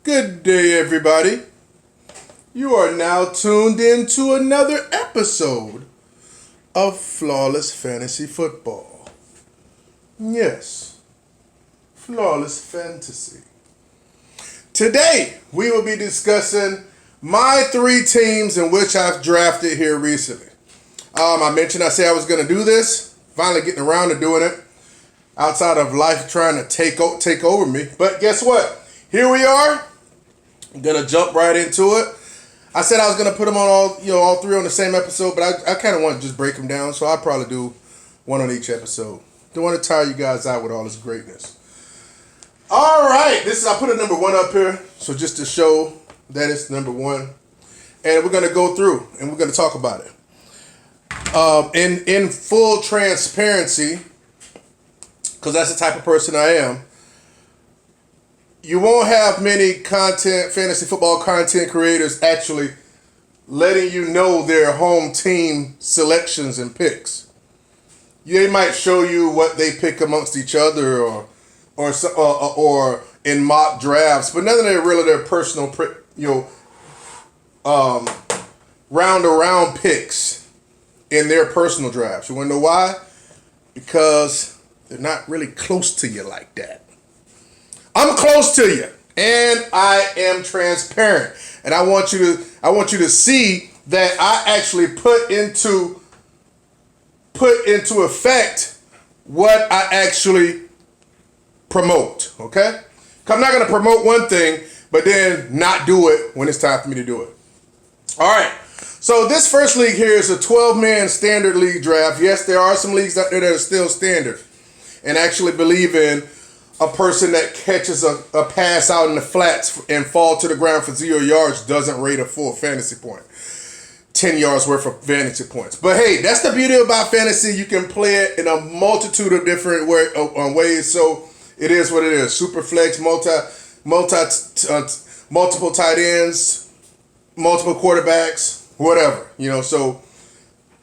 Good day, everybody. You are now tuned in to another episode of Flawless Fantasy Football. Yes, Flawless Fantasy. Today, we will be discussing my three teams in which I've drafted here recently. I said I was going to do this. Finally getting around to doing it. Outside of life trying to take over me. But guess what? Here we are. I'm going to jump right into it. I said I was going to put them on all three on the same episode, but I kind of want to just break them down, so I'll probably do one on each episode. Don't want to tire you guys out with all this greatness. All right, I put a number one up here, so just to show that it's number one, and we're going to go through and we're going to talk about it. In full transparency, because that's the type of person I am. You won't have many fantasy football content creators actually letting you know their home team selections and picks. They might show you what they pick amongst each other or in mock drafts, but none of them really their personal round picks in their personal drafts. You want to know why? Because they're not really close to you like that. I'm close to you, and I am transparent, and I want you to see that I actually put into effect what I actually promote. Okay, I'm not going to promote one thing, but then not do it when it's time for me to do it. All right. So this first league here is a 12-man standard league draft. Yes, there are some leagues out there that are still standard and actually believe in a person that catches a pass out in the flats and fall to the ground for 0 yards doesn't rate a full fantasy point. 10 yards worth of fantasy points. But hey, that's the beauty about fantasy. You can play it in a multitude of different ways. So it is what it is. Super flex, multiple tight ends, multiple quarterbacks, whatever. So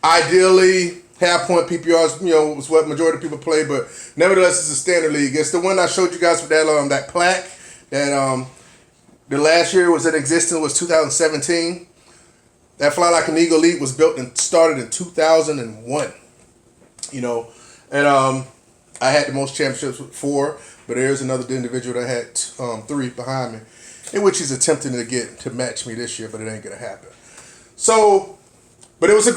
ideally, half-point PPRs, is what majority of people play, but nevertheless, it's a standard league. It's the one I showed you guys with that plaque that the last year was in existence was 2017. That Fly Like an Eagle League was built and started in 2001. And I had the most championships with 4, but there's another individual that had 3 behind me, in which he's attempting to match me this year, but it ain't gonna happen. So, but it was a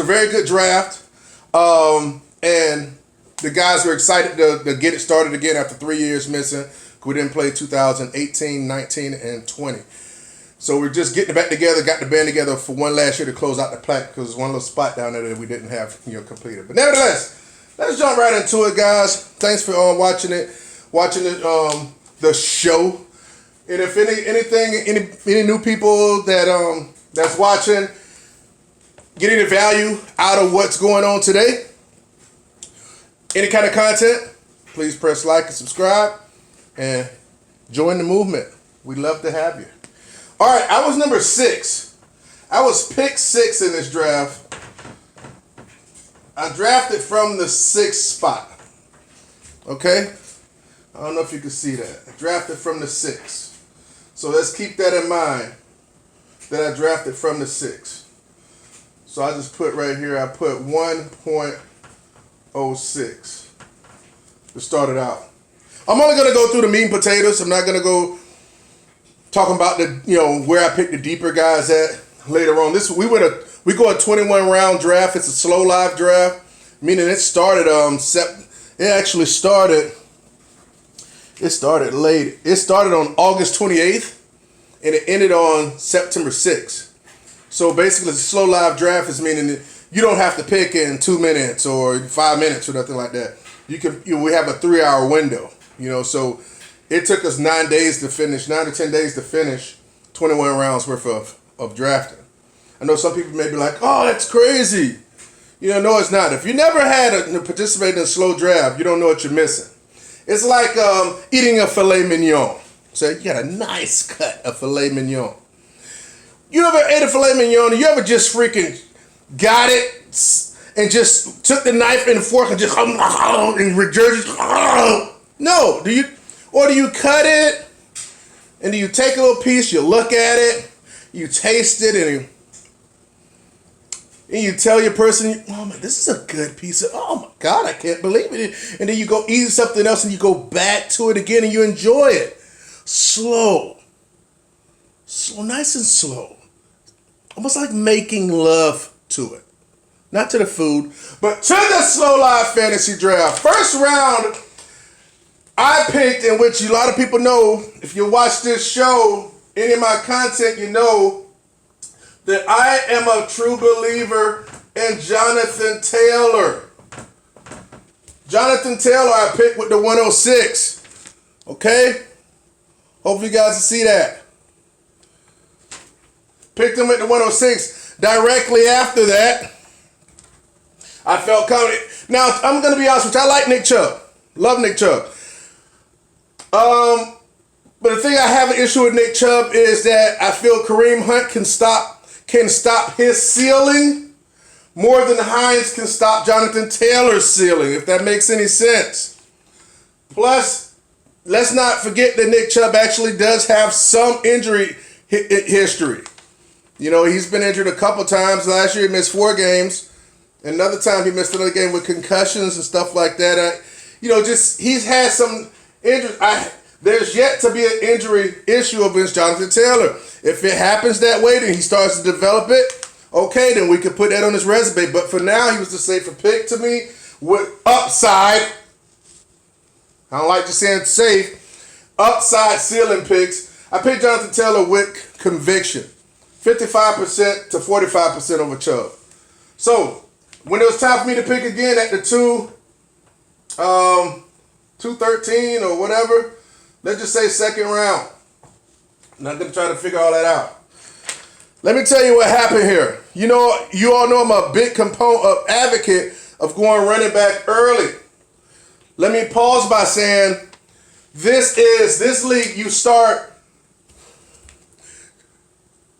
very good draft. And the guys were excited to get it started again after 3 years missing. We didn't play 2018, 19, and 20. So we're just getting got the band together for one last year to close out the plaque because there's one little spot down there that we didn't have completed. But nevertheless, let's jump right into it, guys. Thanks for watching the show. And if any new people that's watching, get any value out of what's going on today, any kind of content, please press like and subscribe and join the movement. We'd love to have you. All right, I was number 6. I was pick 6 in this draft. I drafted from the 6th spot. Okay? I don't know if you can see that. I drafted from the 6th. So let's keep that in mind, that I drafted from the 6th. So I just put right here, I put 1.06 to start it out. I'm only going to go through the meat and potatoes. I'm not going to go talking about where I picked the deeper guys at later on. We go a 21 round draft. It's a slow live draft, meaning it started late. It started on August 28th and it ended on September 6th. So basically, the slow live draft is meaning that you don't have to pick in 2 minutes or 5 minutes or nothing like that. We have a 3-hour window, so it took us 9 to 10 days to finish 21 rounds worth of drafting. I know some people may be like, oh, that's crazy. No, it's not. If you never participated in a slow draft, you don't know what you're missing. It's like eating a filet mignon. So you got a nice cut of filet mignon. You ever ate a filet mignon and you ever just freaking got it and just took the knife and the fork and just and regurgitated? No. Do you cut it And then you take a little piece, you look at it, you taste it, and you tell your person, oh man, this is a good piece of, oh my God, I can't believe it. And then you go eat something else and you go back to it again and you enjoy it. Slow, nice and slow. Almost like making love to it. Not to the food, but to the Slow Live Fantasy Draft. First round, I picked, in which a lot of people know, if you watch this show, any of my content, you know that I am a true believer in Jonathan Taylor. Jonathan Taylor I picked with the 106. Okay? Hopefully you guys can see that. Picked him at the 106. Directly after that, I felt confident. Now, I'm going to be honest with you. I like Nick Chubb. Love Nick Chubb. But the thing I have an issue with Nick Chubb is that I feel Kareem Hunt can stop his ceiling more than Hines can stop Jonathan Taylor's ceiling, if that makes any sense. Plus, let's not forget that Nick Chubb actually does have some injury history. You know, he's been injured a couple times. Last year he missed 4 games. Another time he missed another game with concussions and stuff like that. He's had some injuries. There's yet to be an injury issue against Jonathan Taylor. If it happens that way, then he starts to develop it. Okay, then we could put that on his resume. But for now, he was the safer pick to me with upside. I don't like just saying safe. Upside ceiling picks. I picked Jonathan Taylor with conviction. 55% to 45% over Chubb. So, when it was time for me to pick again at the 213 or whatever, let's just say second round. I'm not going to try to figure all that out. Let me tell you what happened here. You all know I'm a big advocate of going running back early. Let me pause by saying, this league, you start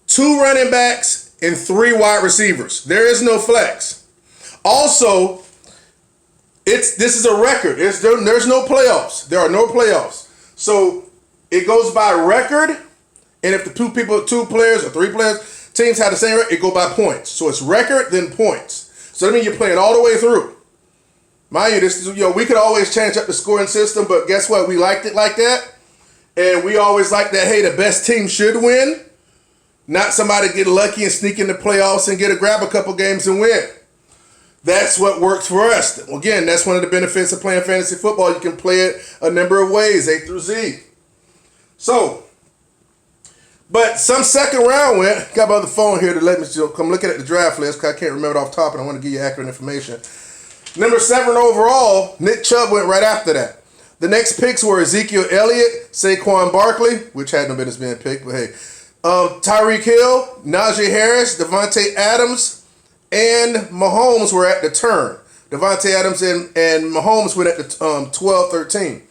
2 running backs and 3 wide receivers. There is no flex. Also, this is a record. There's no playoffs. There are no playoffs. So it goes by record, and if the 2 players or 3 players, teams have the same record, it go by points. So it's record, then points. So that means you're playing all the way through. Mind you, we could always change up the scoring system, but guess what? We liked it like that. And we always like that, hey, the best team should win. Not somebody get lucky and sneak in the playoffs and grab a couple games and win. That's what works for us. Again, that's one of the benefits of playing fantasy football. You can play it a number of ways, A through Z. So, but some second round went. Got my other phone here to let me come looking at the draft list because I can't remember it off top and I want to give you accurate information. Number 7 overall, Nick Chubb went right after that. The next picks were Ezekiel Elliott, Saquon Barkley, which had no business being picked, but hey. Tyreek Hill, Najee Harris, Devontae Adams, and Mahomes were at the turn. Devontae Adams and Mahomes went at the 12-13.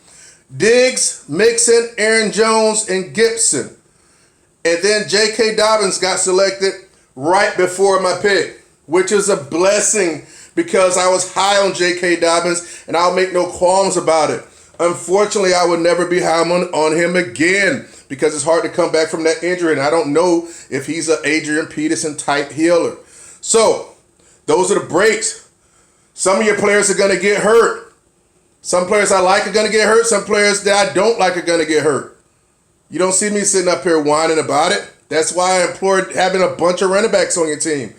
Diggs, Mixon, Aaron Jones, and Gibson. And then J.K. Dobbins got selected right before my pick, which is a blessing because I was high on J.K. Dobbins, and I'll make no qualms about it. Unfortunately, I would never be high on him again because it's hard to come back from that injury, and I don't know if he's an Adrian Peterson type healer. So, those are the breaks. Some of your players are going to get hurt. Some players I like are going to get hurt. Some players that I don't like are going to get hurt. You don't see me sitting up here whining about it. That's why I implored having a bunch of running backs on your team.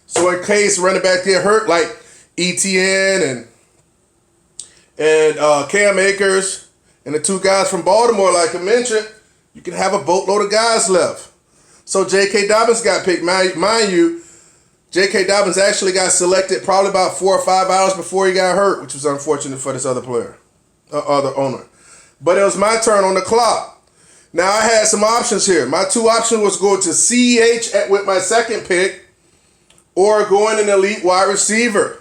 So in case running back get hurt, like ETN and Cam Akers and the 2 guys from Baltimore, like I mentioned, you can have a boatload of guys left. So J.K. Dobbins got picked. Mind you, J.K. Dobbins actually got selected probably about 4 or 5 hours before he got hurt, which was unfortunate for this other player, other owner. But it was my turn on the clock. Now I had some options here. My 2 options was going to CEH with my second pick or going an elite wide receiver.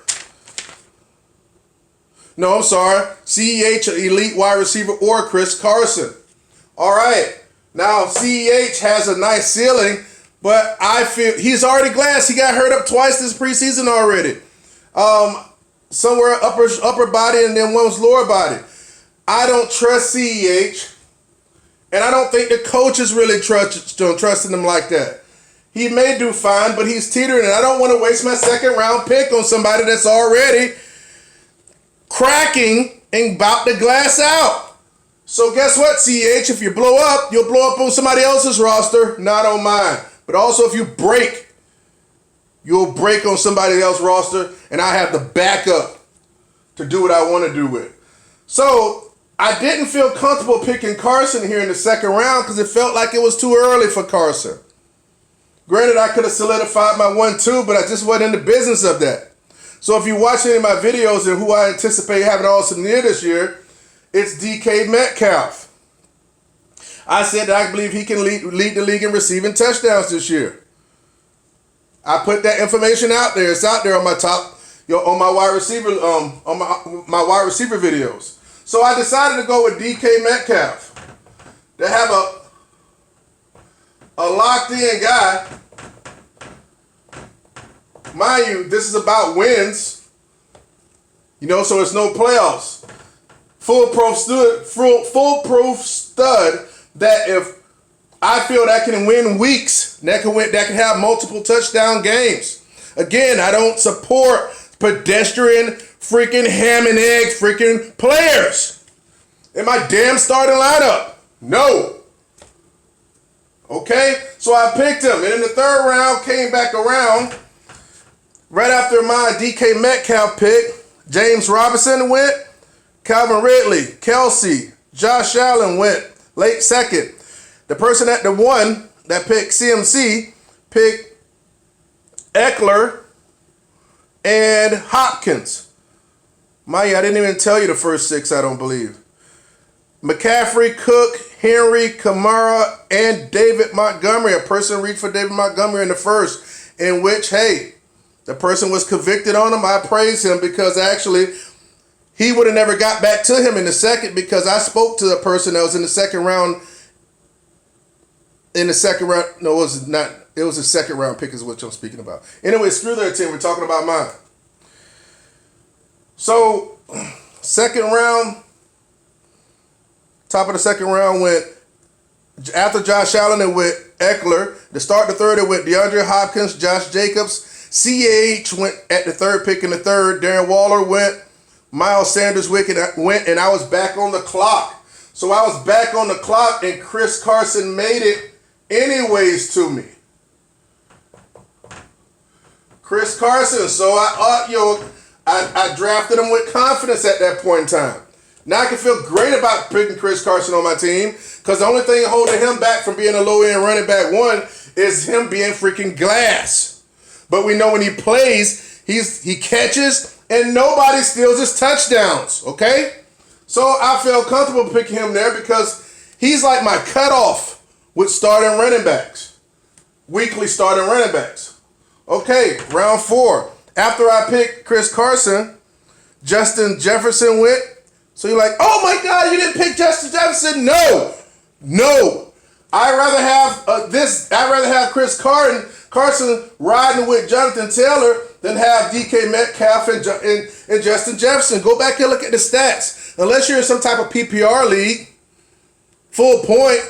No, I'm sorry. CEH, elite wide receiver, or Chris Carson. All right. Now, CEH has a nice ceiling, but I feel he's already glass. He got hurt up twice this preseason already. Somewhere upper body and then one was lower body. I don't trust CEH. And I don't think the coach is really trusting him like that. He may do fine, but he's teetering, and I don't want to waste my second round pick on somebody that's already cracking and about to glass out. So guess what, CH? If you blow up, you'll blow up on somebody else's roster, not on mine. But also if you break, you'll break on somebody else's roster, and I have the backup to do what I want to do with. So I didn't feel comfortable picking Carson here in the second round because it felt like it was too early for Carson. Granted, I could have solidified my 1-2, but I just wasn't in the business of that. So if you watch any of my videos and who I anticipate having an awesome year this year, it's DK Metcalf. I said that I believe he can lead the league in receiving touchdowns this year. I put that information out there. It's out there on my on my wide receiver, on my wide receiver videos. So I decided to go with DK Metcalf. To have a locked-in guy. Mind you, this is about wins. So it's no playoffs. Foolproof stud that if I feel that can win weeks, that can have multiple touchdown games. Again, I don't support pedestrian freaking ham and egg freaking players in my damn starting lineup. No. Okay? So I picked him. And in the third round, came back around. Right after my DK Metcalf pick, James Robinson went. Calvin Ridley, Kelsey, Josh Allen went late second. The person at the one that picked CMC picked Eckler and Hopkins. I didn't even tell you the first six, I don't believe. McCaffrey, Cook, Henry, Kamara, and David Montgomery. A person reached for David Montgomery in the first, in which, hey, the person was convicted on him. I praise him because actually he would have never got back to him in the second because I spoke to the person that was in the second round. No, it was not. It was a second round pick is what I'm speaking about. Anyway, screw their team. We're talking about mine. So, second round, top of the second round went, after Josh Allen, it went Eckler. To start the third, it went DeAndre Hopkins, Josh Jacobs. CH went at the third pick in the third. Darren Waller went. Miles Sanders went, and I was back on the clock. So I was back on the clock, and Chris Carson made it anyways to me. Chris Carson. So I drafted him with confidence at that point in time. Now I can feel great about picking Chris Carson on my team because the only thing holding him back from being a low-end running back one is him being freaking glass. But we know when he plays, he catches and nobody steals his touchdowns, okay? So I feel comfortable picking him there because he's like my cutoff with starting running backs. Weekly starting running backs. Okay, round 4. After I picked Chris Carson, Justin Jefferson went. So you're like, oh my God, you didn't pick Justin Jefferson? No. I'd rather have Chris Carson riding with Jonathan Taylor than have DK Metcalf and Justin Jefferson. Go back and look at the stats. Unless you're in some type of PPR league, full point,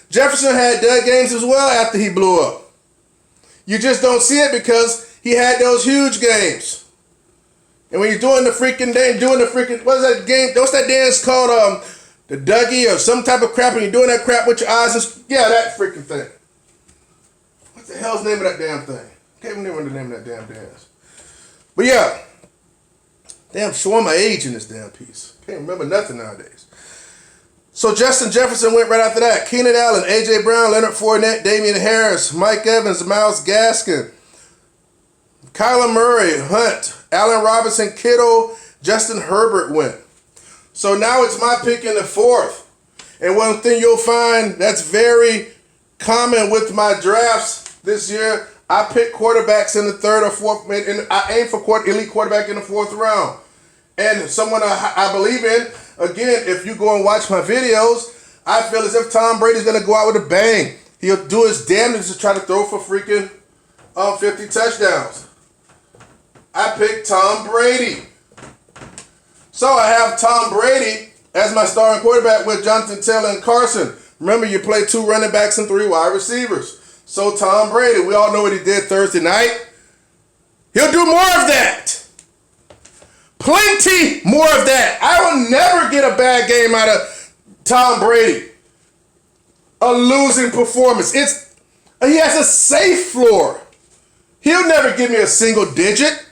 Jefferson had dud games as well after he blew up. You just don't see it because he had those huge games. And when you're doing the freaking, what's that game? What's that dance called? The Dougie or some type of crap, and you're doing that crap with your eyes. That freaking thing. What the hell's the name of that damn thing? Can't remember the name of that damn dance. But yeah. Damn, showing my age in this damn piece. Can't remember nothing nowadays. So Justin Jefferson went right after that. Keenan Allen, A.J. Brown, Leonard Fournette, Damian Harris, Mike Evans, Myles Gaskin, Kyler Murray, Hunt, Allen Robinson, Kittle, Justin Herbert went. So now it's my pick in the 4th. And one thing you'll find that's very common with my drafts this year, I pick quarterbacks in the 3rd or 4th, and I aim for elite quarterback in the 4th round. And someone I believe in, again, if you go and watch my videos, I feel as if Tom Brady's going to go out with a bang. He'll do his damnedest to try to throw for freaking 50 touchdowns. I picked Tom Brady. So I have Tom Brady as my starting quarterback with Jonathan Taylor and Carson. Remember, you play 2 running backs and 3 wide receivers. So Tom Brady, we all know what he did Thursday night. He'll do more of that. Plenty more of that. I will never get a bad game out of Tom Brady. A losing performance. He has a safe floor. He'll never give me a single digit.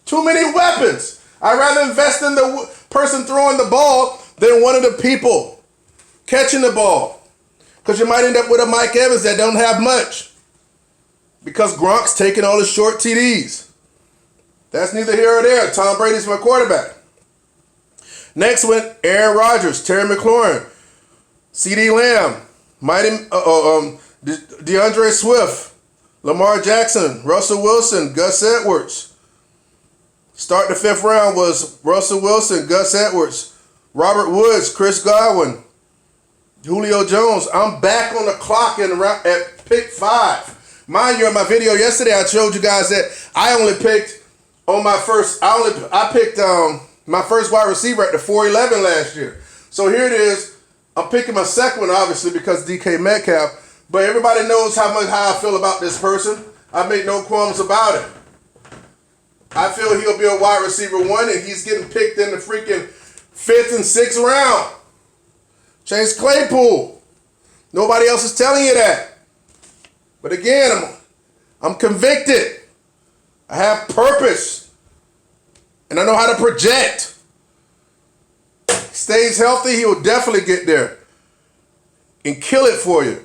Too many weapons. I'd rather invest in the person throwing the ball than one of the people catching the ball. Because you might end up with a Mike Evans that don't have much. Because Gronk's taking all the short TDs. That's neither here or there. Tom Brady's my quarterback. Next went Aaron Rodgers, Terry McLaurin, CD Lamb, DeAndre Swift, Lamar Jackson, Russell Wilson, Gus Edwards. Start the 5th round was Russell Wilson, Gus Edwards, Robert Woods, Chris Godwin, Julio Jones. I'm back on the clock at pick 5. Mind you, in my video yesterday, I showed you guys that I only picked on my first. I picked my first wide receiver at the 4-11 last year. So here it is. I'm picking my second one, obviously, because DK Metcalf. But everybody knows how I feel about this person. I make no qualms about it. I feel he'll be a wide receiver 1, and he's getting picked in the freaking 5th and 6th round. Chase Claypool. Nobody else is telling you that. But again, I'm convicted. I have purpose. And I know how to project. Stays healthy, he will definitely get there and kill it for you.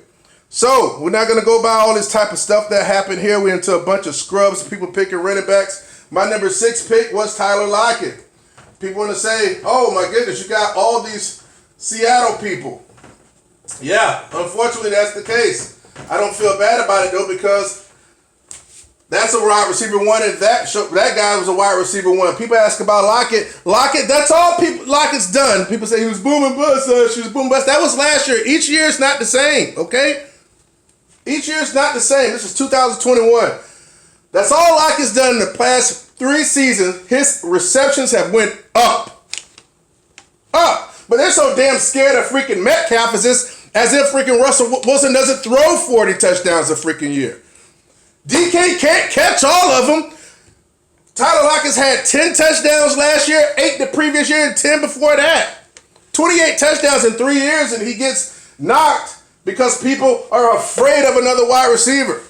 So, we're not going to go by all this type of stuff that happened here. We're into a bunch of scrubs, people picking running backs. My number 6 pick was Tyler Lockett. People want to say, oh my goodness, you got all these Seattle people. Yeah, unfortunately that's the case. I don't feel bad about it though, because that's a wide receiver 1, and that guy was a wide receiver 1. People ask about Lockett. Lockett, that's all Lockett's done. People say he was boom and bust. She was boom and bust. That was last year. Each year is not the same, okay? Each year is not the same. This is 2021. That's all Lockett's done in the past 3 seasons. His receptions have went up. Up. But they're so damn scared of freaking Metcalf as if freaking Russell Wilson doesn't throw 40 touchdowns a freaking year. DK can't catch all of them. Tyler Lockett's had 10 touchdowns last year, 8 the previous year, and 10 before that. 28 touchdowns in 3 years, and he gets knocked because people are afraid of another wide receiver.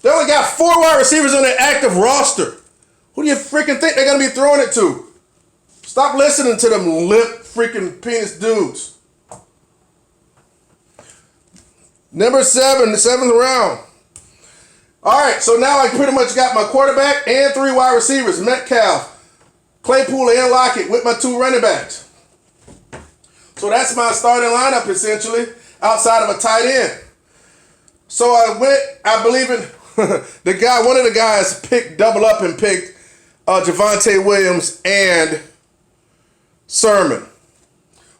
They only got 4 wide receivers on their active roster. Who do you freaking think they're going to be throwing it to? Stop listening to them lip freaking penis dudes. Number 7, the 7th round. All right, so now I pretty much got my quarterback and 3 wide receivers, Metcalf, Claypool, and Lockett with my 2 running backs. So that's my starting lineup, essentially, outside of a tight end. So I believe in one of the guys double up and picked Javonte Williams and Sermon,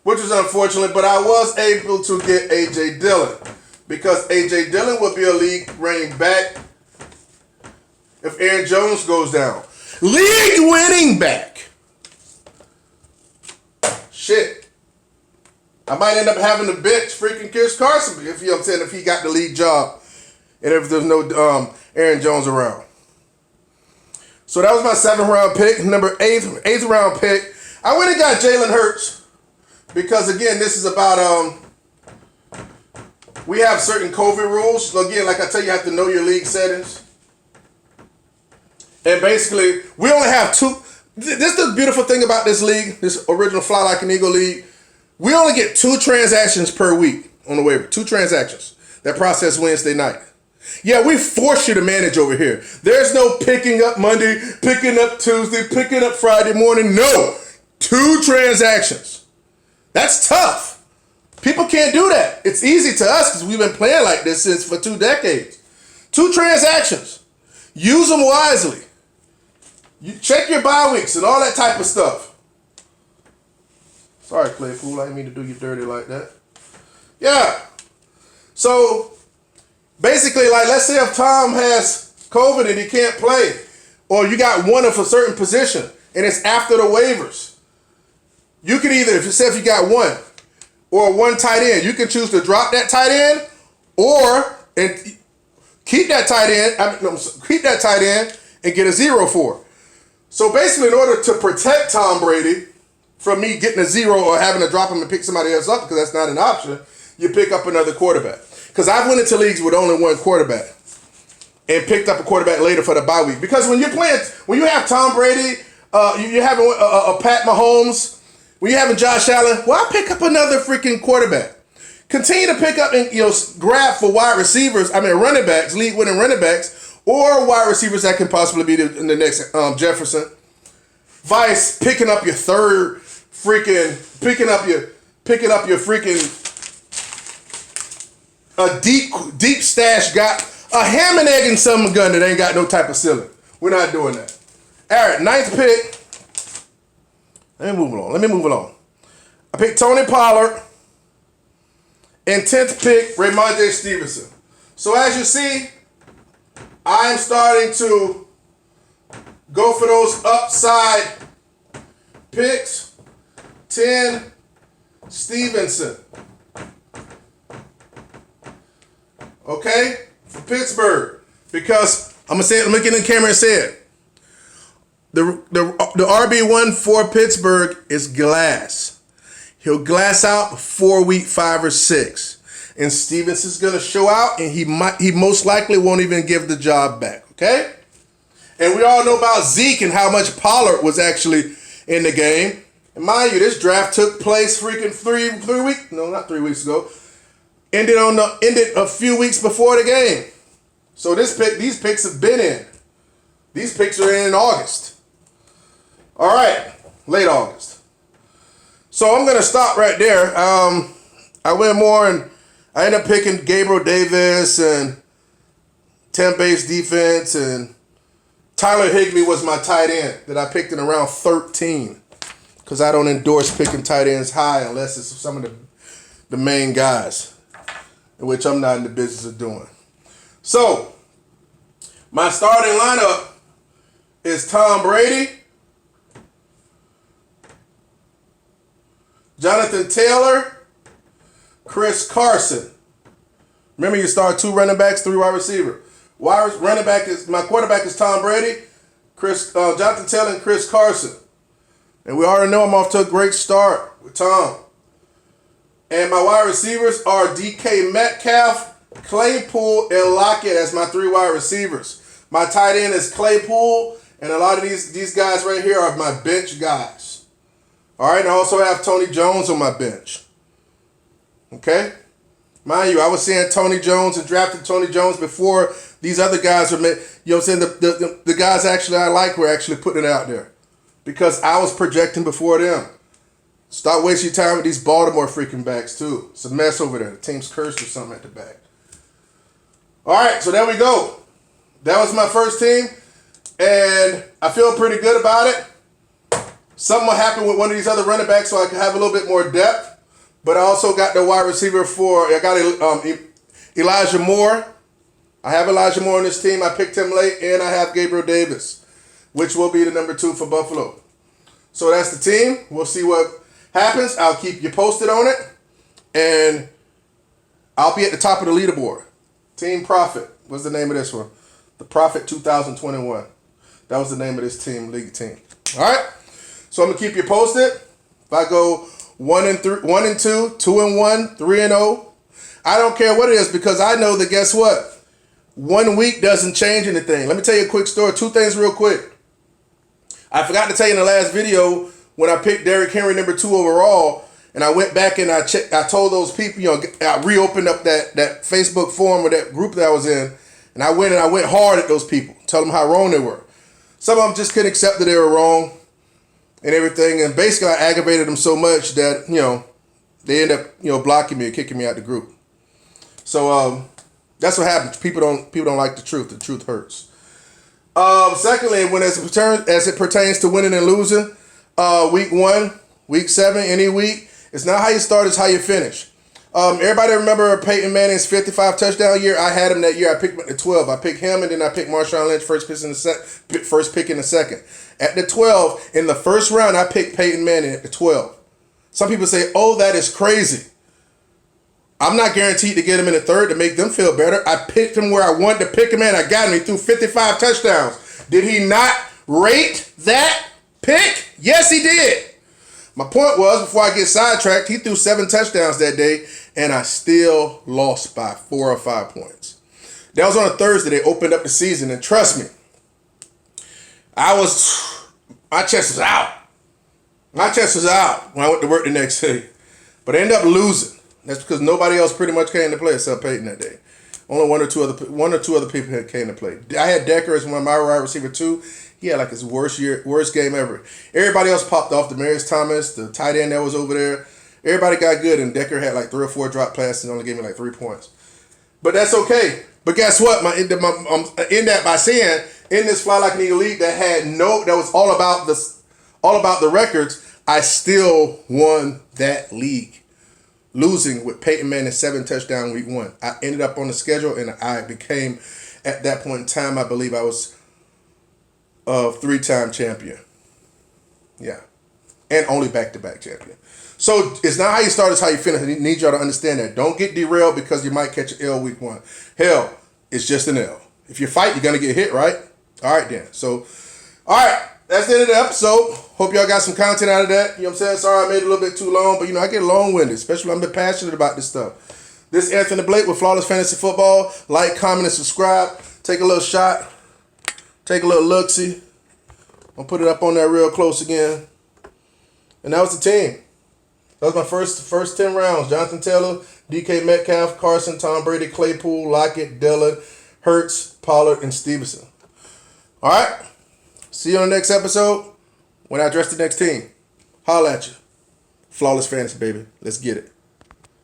which was unfortunate, but I was able to get A.J. Dillon because A.J. Dillon would be a league running back if Aaron Jones goes down. League winning back. Shit. I might end up having to bench freaking Chris Carson if he got the league job and if there's no Aaron Jones around. So that was my 7th round pick. Number 8th round pick. I went and got Jalen Hurts because, again, this is about, we have certain COVID rules. So again, like I tell you, you have to know your league settings. And basically, we only have 2. This is the beautiful thing about this league, this original Fly Like an Eagle league. We only get 2 transactions per week on the waiver. 2 transactions that process Wednesday night. Yeah, we force you to manage over here. There's no picking up Monday, picking up Tuesday, picking up Friday morning. No. 2 transactions. That's tough. People can't do that. It's easy to us because we've been playing like this for 2 decades. 2 transactions. Use them wisely. You check your bye weeks and all that type of stuff. Sorry, Claypool. I didn't mean to do you dirty like that. Yeah. So, basically, like, let's say if Tom has COVID and he can't play, or you got one of a certain position, and it's after the waivers. You can either, if you got one, or one tight end. You can choose to drop that tight end or and keep that tight end. Keep that tight end and get a 0 for it. So basically, in order to protect Tom Brady from me getting a 0 or having to drop him and pick somebody else up, because that's not an option, you pick up another quarterback. Because I've went into leagues with only one quarterback and picked up a quarterback later for the bye week. Because when you have Tom Brady, you having a Pat Mahomes, when you're having Josh Allen, well, I pick up another freaking quarterback. Continue to pick up and grab for wide receivers. Running backs, league winning running backs, or wide receivers that can possibly be in the next Jefferson. Vice picking up your third picking up your freaking a deep stash guy, a ham and egg and some gun that ain't got no type of ceiling. We're not doing that. All right, 9th pick. Let me move along. I picked Tony Pollard. And 10th pick, Ramondre Stevenson. So as you see, I am starting to go for those upside picks. 10, Stevenson. Okay? For Pittsburgh. Because, I'm going to say it, let me get in the camera and say it. The RB1 for Pittsburgh is Glass. He'll glass out before week 5 or 6. And Stevenson's going to show out, and he most likely won't even give the job back, okay? And we all know about Zeke and how much Pollard was actually in the game. And mind you, this draft took place freaking 3 weeks, no, not 3 weeks ago. Ended a few weeks before the game. So these picks have been in. These picks are in August. All right, late August. So I'm going to stop right there. I went more and I ended up picking Gabriel Davis and Tampa's defense, and Tyler Higbee was my tight end that I picked in around 13, because I don't endorse picking tight ends high unless it's some of the main guys, which I'm not in the business of doing. So my starting lineup is Tom Brady, Jonathan Taylor, Chris Carson. Remember, you start 2 running backs, 3 wide receiver. My quarterback is Tom Brady, Jonathan Taylor, and Chris Carson. And we already know I'm off to a great start with Tom. And my wide receivers are DK Metcalf, Claypool, and Lockett as my 3 wide receivers. My tight end is Claypool, and a lot of these guys right here are my bench guys. All right, and I also have Tony Jones on my bench. Okay? Mind you, I was saying Tony Jones and drafted Tony Jones before these other guys were made. You know what I'm saying? The guys actually I like were actually putting it out there, because I was projecting before them. Stop wasting your time with these Baltimore freaking backs too. It's a mess over there. The team's cursed or something at the back. All right, so there we go. That was my first team, and I feel pretty good about it. Something will happen with one of these other running backs so I can have a little bit more depth. But I also got the wide receiver I got Elijah Moore. I have Elijah Moore on this team. I picked him late, and I have Gabriel Davis, which will be the number 2 for Buffalo. So that's the team. We'll see what happens. I'll keep you posted on it, and I'll be at the top of the leaderboard. Team Profit was the name of this one. The Profit 2021. That was the name of this league team. All right. So I'm gonna keep you posted. If I go 1-2, 2-1, 3-0. I don't care what it is, because I know that, guess what? 1 week doesn't change anything. Let me tell you a quick story. 2 things real quick. I forgot to tell you in the last video when I picked Derrick Henry number 2 overall, and I went back and I told those people, I reopened up that Facebook forum or that group that I was in, and I went hard at those people, tell them how wrong they were. Some of them just couldn't accept that they were wrong and everything, and basically I aggravated them so much that they end up blocking me or kicking me out the group. So that's what happens. People don't like the truth. The truth hurts. Secondly, as it pertains to winning and losing, week 1, week 7, any week, it's not how you start, it's how you finish. Everybody remember Peyton Manning's 55 touchdown year? I had him that year. I picked him at the 12. I picked him, and then I picked Marshawn Lynch first pick in the second. At the 12, in the first round, I picked Peyton Manning at the 12. Some people say, oh, that is crazy. I'm not guaranteed to get him in the third to make them feel better. I picked him where I wanted to pick him, and I got him. He threw 55 touchdowns. Did he not rate that pick? Yes, he did. My point was, before I get sidetracked, he threw 7 touchdowns that day, and I still lost by 4 or 5 points. That was on a Thursday. They opened up the season, and trust me, my chest was out. My chest was out when I went to work the next day. But I ended up losing. That's because nobody else pretty much came to play except Peyton that day. Only one or two other people had came to play. I had Decker as one of my wide receiver too. He had like his worst game ever. Everybody else popped off. Demaryius Thomas, the tight end that was over there. Everybody got good, and Decker had like 3 or 4 drop passes and only gave me like 3 points. But that's okay. But guess what? I'm in that by saying in this Fly Like an Eagle league that was all about the records. I still won that league. Losing with Peyton Manning's 7 touchdown week 1. I ended up on the schedule, and I became, at that point in time, I believe I was a 3-time champion. Yeah. And only back-to-back champion. So it's not how you start, it's how you finish. I need y'all to understand that. Don't get derailed because you might catch an L week 1. Hell, it's just an L. If you fight, you're going to get hit, right? All right, then. So, all right. That's the end of the episode. Hope y'all got some content out of that. You know what I'm saying? Sorry I made it a little bit too long, but I get long-winded, especially when I'm passionate about this stuff. This is Anthony Blake with Flawless Fantasy Football. Like, comment, and subscribe. Take a little shot. Take a little look-see. I'll put it up on there real close again. And that was the team. That was my first 10 rounds. Jonathan Taylor, DK Metcalf, Carson, Tom Brady, Claypool, Lockett, Dillon, Hurts, Pollard, and Stevenson. All right? See you on the next episode when I address the next team. Holla at you. Flawless Fantasy, baby. Let's get it.